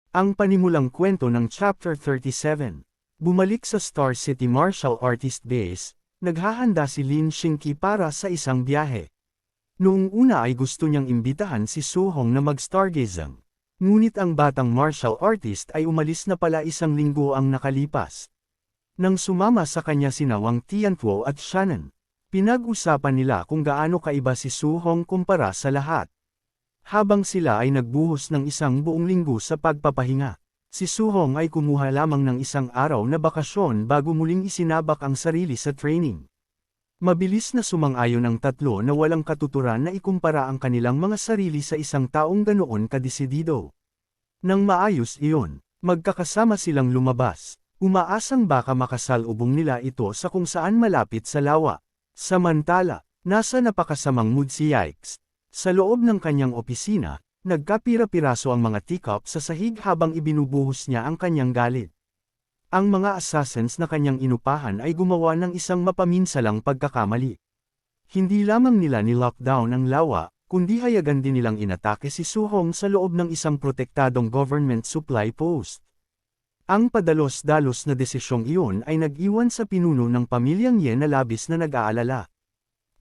Ang panimulang kwento ng Chapter 37. Bumalik sa Star City Martial Artist Base, naghahanda si Lin Shinki para sa isang biyahe. Noong una ay gusto niyang imbitahan si Suhong na mag-stargazing. Ngunit ang batang martial artist ay umalis na pala isang linggo ang nakalipas. Nang sumama sa kanya sina Wang Tiantuo at Shannon, pinag-usapan nila kung gaano kaiba si Suhong kumpara sa lahat. Habang sila ay nagbuhos ng isang buong linggo sa pagpapahinga, si Suhong ay kumuha lamang ng isang araw na bakasyon bago muling isinabak ang sarili sa training. Mabilis na sumang-ayon ang tatlo na walang katuturan na ikumpara ang kanilang mga sarili sa isang taong ganoon kadesidido. Nang maayos iyon, magkakasama silang lumabas, umaasang baka makasalubong nila ito sa kung saan malapit sa lawa. Samantala, nasa napakasamang mood si Yikes. Sa loob ng kanyang opisina, nagkapira-piraso ang mga teacup sa sahig habang ibinubuhos niya ang kanyang galit. Ang mga assassins na kanyang inupahan ay gumawa ng isang mapaminsalang pagkakamali. Hindi lamang nila ni-lockdown ang lawa, kundi hayagan din nilang inatake si Suhong sa loob ng isang protektadong government supply post. Ang padalos-dalos na desisyong iyon ay nag-iwan sa pinuno ng pamilyang Yen na labis na nag-aalala.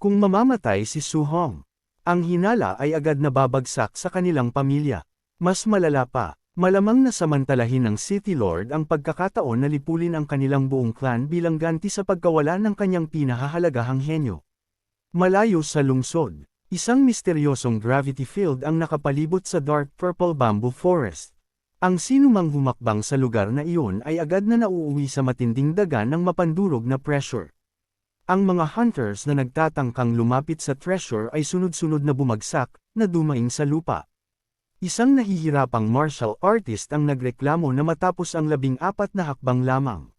Kung mamamatay si Suhong, ang hinala ay agad na babagsak sa kanilang pamilya. Mas malala pa, malamang na samantalahin ng City Lord ang pagkakataon na lipulin ang kanilang buong clan bilang ganti sa pagkawala ng kanyang pinahahalagahang henyo. Malayo sa lungsod, isang misteryosong gravity field ang nakapalibot sa dark purple bamboo forest. Ang sinumang humakbang sa lugar na iyon ay agad na nauuwi sa matinding daga ng mapandurog na pressure. Ang mga hunters na nagtatangkang lumapit sa treasure ay sunod-sunod na bumagsak, na dumaing sa lupa. Isang nahihirapang martial artist ang nagreklamo na matapos ang 14 na hakbang lamang.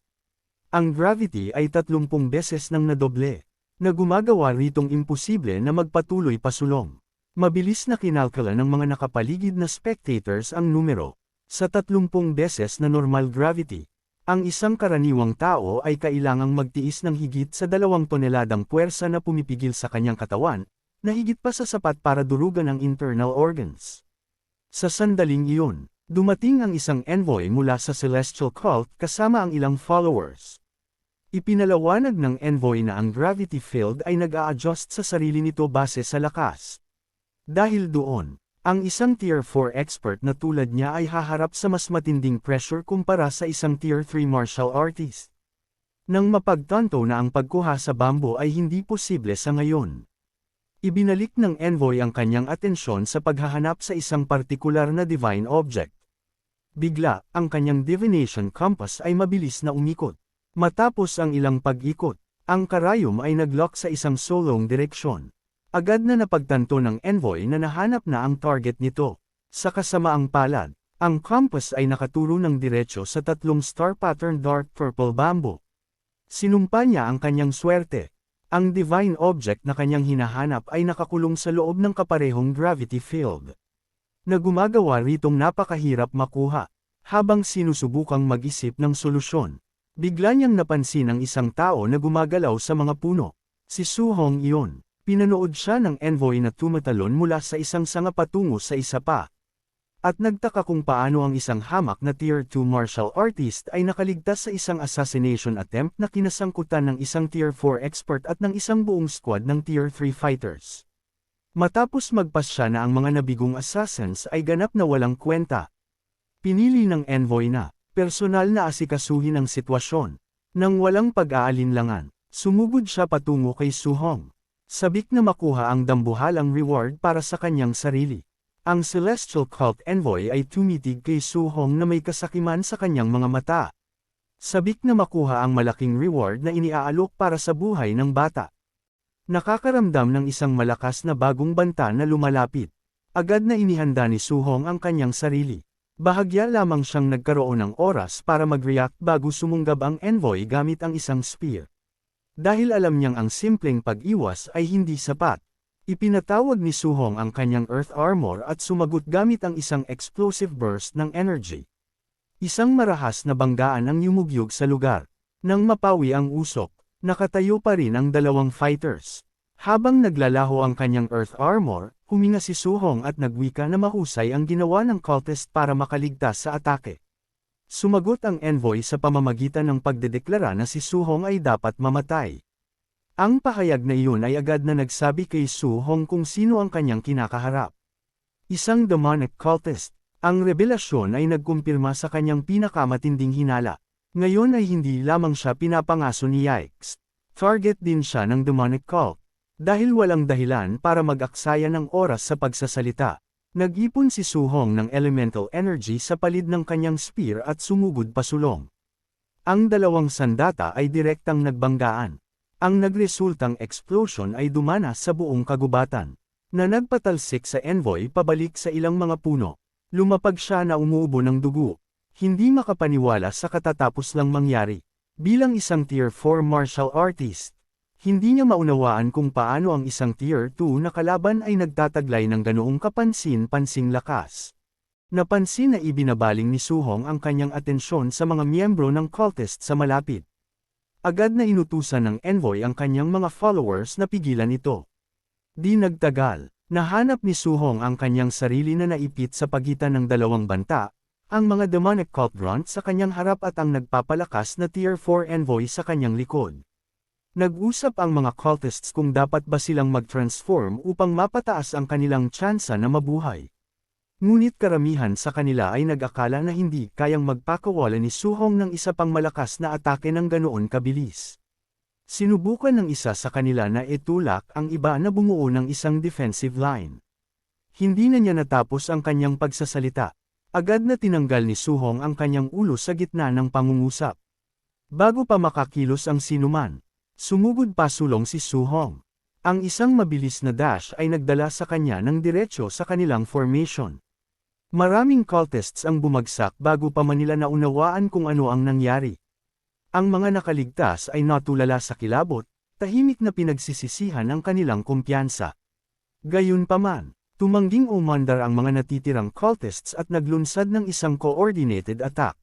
Ang gravity ay 30 beses nang nadoble, na gumagawa ritong imposible na magpatuloy pasulong. Mabilis na kinalkala ng mga nakapaligid na spectators ang numero. Sa 30 beses na normal gravity, ang isang karaniwang tao ay kailangang magtiis ng higit sa 2 toneladang puwersa na pumipigil sa kanyang katawan, na higit pa sa sapat para durugan ang internal organs. Sa sandaling iyon, dumating ang isang envoy mula sa Celestial Cult kasama ang ilang followers. Ipinalawanag ng envoy na ang gravity field ay nag-a-adjust sa sarili nito base sa lakas. Dahil doon, ang isang Tier 4 expert na tulad niya ay haharap sa mas matinding pressure kumpara sa isang Tier 3 martial artist. Nang mapagtanto na ang pagkuha sa bamboo ay hindi posible sa ngayon, ibinalik ng envoy ang kanyang atensyon sa paghahanap sa isang partikular na divine object. Bigla, ang kanyang divination compass ay mabilis na umikot. Matapos ang ilang pag-ikot, ang karayom ay nag-lock sa isang solong direksyon. Agad na napagtanto ng envoy na nahanap na ang target nito. Sa kasamaang palad, ang compass ay nakaturo ng diretso sa 3 star pattern dark purple bamboo. Sinumpa niya ang kanyang swerte. Ang divine object na kanyang hinahanap ay nakakulong sa loob ng kaparehong gravity field, na gumagawa ritong napakahirap makuha. Habang sinusubukang mag-isip ng solusyon, bigla niyang napansin ang isang tao na gumagalaw sa mga puno. Si Suhong iyon. Pinanood siya ng envoy na tumatalon mula sa isang sanga patungo sa isa pa. At nagtaka kung paano ang isang hamak na Tier 2 martial artist ay nakaligtas sa isang assassination attempt na kinasangkutan ng isang Tier 4 expert at ng isang buong squad ng Tier 3 fighters. Matapos magpasya na ang mga nabigong assassins ay ganap na walang kwenta, pinili ng envoy na personal na asikasuhin ang sitwasyon. Nang walang pag-aalinlangan, sumugod siya patungo kay Suhong. Sabik na makuha ang dambuhalang reward para sa kanyang sarili. Ang Celestial Cult Envoy ay tumitig kay Suhong na may kasakiman sa kanyang mga mata. Sabik na makuha ang malaking reward na iniaalok para sa buhay ng bata. Nakakaramdam ng isang malakas na bagong banta na lumalapit. Agad na inihanda ni Suhong ang kanyang sarili. Bahagya lamang siyang nagkaroon ng oras para mag-react bago sumunggab ang envoy gamit ang isang spear. Dahil alam niyang ang simpleng pag-iwas ay hindi sapat, ipinatawag ni Suhong ang kanyang earth armor at sumagot gamit ang isang explosive burst ng energy. Isang marahas na banggaan ang yumugyog sa lugar. Nang mapawi ang usok, nakatayo pa rin ang 2 fighters. Habang naglalaho ang kanyang earth armor, Huminga si Su-hong at nagwika na mahusay ang ginawa ng cultist para makaligtas sa atake. Sumagot ang envoy sa pamamagitan ng pagdedeklara na si Su-hong ay dapat mamatay. Ang pahayag na iyon ay agad na nagsabi kay Su-hong kung sino ang kanyang kinakaharap. Isang demonic cultist. Ang revelasyon ay nagkumpirma sa kanyang pinakamatinding hinala. Ngayon ay hindi lamang siya pinapangaso ni Yikes. Target din siya ng demonic cult. Dahil walang dahilan para mag-aksaya ng oras sa pagsasalita, nag-ipon si Su-hong ng elemental energy sa palid ng kanyang spear at sumugod pasulong. Ang dalawang sandata ay direktang nagbanggaan. Ang nagresultang explosion ay dumana sa buong kagubatan, na nagpatalsik sa envoy pabalik sa ilang mga puno. Lumapag siya na umuubo ng dugo. Hindi makapaniwala sa katatapos lang mangyari. Bilang isang Tier 4 martial artist, hindi niya maunawaan kung paano ang isang Tier 2 na kalaban ay nagtataglay ng ganoong kapansin-pansing lakas. Napansin na ibinabaling ni Su-hong ang kanyang atensyon sa mga miyembro ng cultist sa malapit. Agad na inutusan ng envoy ang kanyang mga followers na pigilan ito. Di nagtagal, nahanap ni Su-hong ang kanyang sarili na naipit sa pagitan ng dalawang banta, ang mga demonic cult grunt sa kanyang harap at ang nagpapalakas na Tier 4 envoy sa kanyang likod. Nag-usap ang mga cultists kung dapat ba silang mag-transform upang mapataas ang kanilang tsansa na mabuhay. Ngunit karamihan sa kanila ay nag-akala na hindi kayang magpakawala ni Su-hong ng isa pang malakas na atake ng ganoon kabilis. Sinubukan ng isa sa kanila na itulak ang iba na bumuo ng isang defensive line. Hindi na niya natapos ang kanyang pagsasalita. Agad na tinanggal ni Su-hong ang kanyang ulo sa gitna ng pangungusap. Bago pa makakilos ang sinuman, sumugod pasulong si Su-hong. Ang isang mabilis na dash ay nagdala sa kanya ng diretsyo sa kanilang formation. Maraming cultists ang bumagsak bago pa man nila naunawaan kung ano ang nangyari. Ang mga nakaligtas ay natulala sa kilabot, tahimik na pinagsisisihan ang kanilang kumpiyansa. Gayunpaman, tumangging umandar ang mga natitirang cultists at naglunsad ng isang coordinated attack.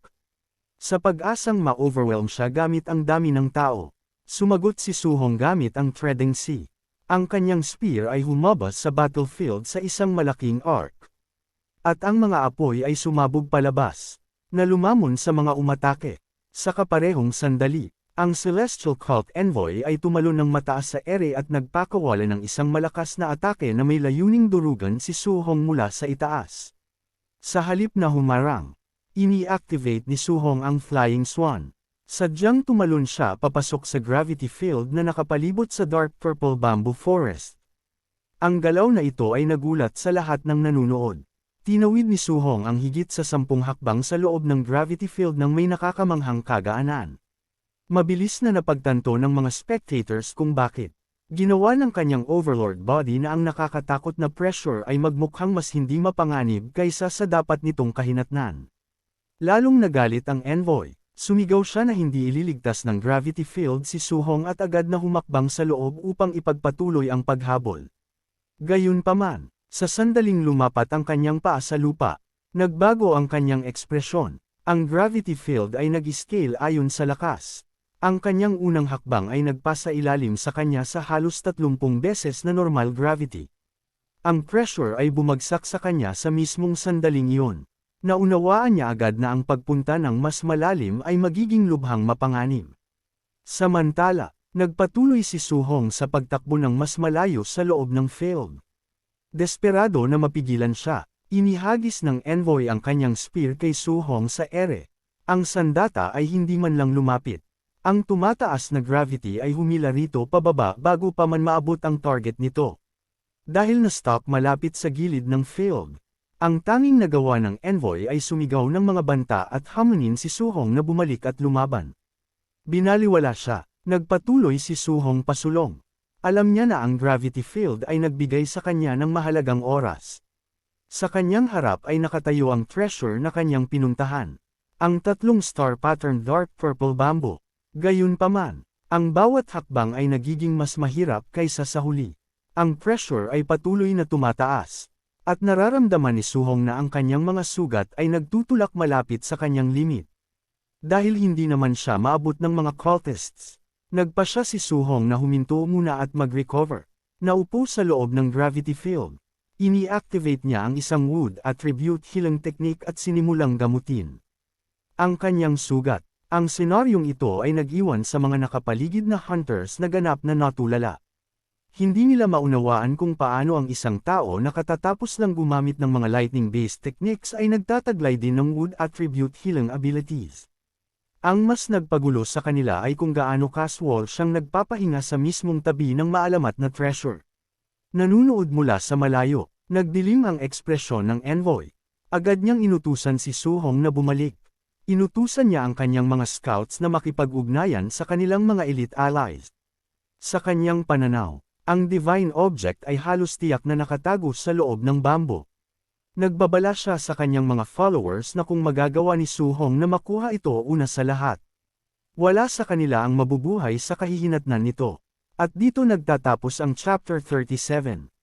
Sa pag-asang ma-overwhelm siya gamit ang dami ng tao, sumagot si Su-hong gamit ang Treading Sea. Ang kanyang spear ay humabas sa battlefield sa isang malaking arc. At ang mga apoy ay sumabog palabas, na lumamon sa mga umatake. Sa kaparehong sandali, ang Celestial Cult Envoy ay tumalon ng mataas sa ere at nagpakawala ng isang malakas na atake na may layuning durugan si Su-hong mula sa itaas. Sa halip na humarang, ini-activate ni Su-hong ang Flying Swan. Sadyang tumalon siya papasok sa gravity field na nakapalibot sa dark purple bamboo forest. Ang galaw na ito ay nagulat sa lahat ng nanunood. Tinawid ni Su-hong ang higit sa 10 hakbang sa loob ng gravity field ng may nakakamanghang kagaanan. Mabilis na napagtanto ng mga spectators kung bakit. Ginawa ng kanyang overlord body na ang nakakatakot na pressure ay magmukhang mas hindi mapanganib kaysa sa dapat nitong kahinatnan. Lalong nagalit ang envoy. Sumigaw siya na hindi ililigtas ng gravity field si Su-hong at agad na humakbang sa loob upang ipagpatuloy ang paghabol. Gayunpaman, sa sandaling lumapat ang kanyang paa sa lupa, nagbago ang kanyang ekspresyon. Ang gravity field ay nag-scale ayon sa lakas. Ang kanyang unang hakbang ay nagpasa ilalim sa kanya sa halos 30 beses na normal gravity. Ang pressure ay bumagsak sa kanya sa mismong sandaling iyon. Naunawaan niya agad na ang pagpunta ng mas malalim ay magiging lubhang mapanganib. Samantala, nagpatuloy si Su-hong sa pagtakbo ng mas malayo sa loob ng field. Desperado na mapigilan siya, inihagis ng envoy ang kanyang spear kay Su-hong sa ere. Ang sandata ay hindi man lang lumapit. Ang tumataas na gravity ay humila rito pababa bago pa man maabot ang target nito. Dahil na-stop malapit sa gilid ng field. Ang tanging nagawa ng envoy ay sumigaw ng mga banta at hamunin si Su-hong na bumalik at lumaban. Binaliwala siya, nagpatuloy si Su-hong pasulong. Alam niya na ang gravity field ay nagbigay sa kanya ng mahalagang oras. Sa kanyang harap ay nakatayo ang treasure na kanyang pinuntahan. Ang 3 star-patterned dark purple bamboo. Gayunpaman, ang bawat hakbang ay nagiging mas mahirap kaysa sa huli. Ang pressure ay patuloy na tumataas. At nararamdaman ni Su-hong na ang kanyang mga sugat ay nagtutulak malapit sa kanyang limit. Dahil hindi naman siya maabot ng mga cultists, nagpa siya si Su-hong na huminto muna at mag-recover. Naupo sa loob ng gravity field. Ini-activate niya ang isang wood attribute healing technique at sinimulang gamutin ang kanyang sugat. Ang senaryong ito ay nag-iwan sa mga nakapaligid na hunters na ganap na natulala. Hindi nila maunawaan kung paano ang isang tao na katatapos lang gumamit ng mga lightning-based techniques ay nagtataglay din ng wood attribute healing abilities. Ang mas nagpagulo sa kanila ay kung gaano casual siyang nagpapahinga sa mismong tabi ng maalamat na treasure. Nanunood mula sa malayo, nagdilim ang ekspresyon ng envoy. Agad niyang inutusan si Su Hong na bumalik. Inutusan niya ang kanyang mga scouts na makipag-ugnayan sa kanilang mga elite allies. Sa kanyang pananaw, ang divine object ay halos tiyak na nakatago sa loob ng bamboo. Nagbabala siya sa kanyang mga followers na kung magagawa ni Su Hong na makuha ito una sa lahat. Wala sa kanila ang mabubuhay sa kahihinatnan nito. At dito nagtatapos ang Chapter 37.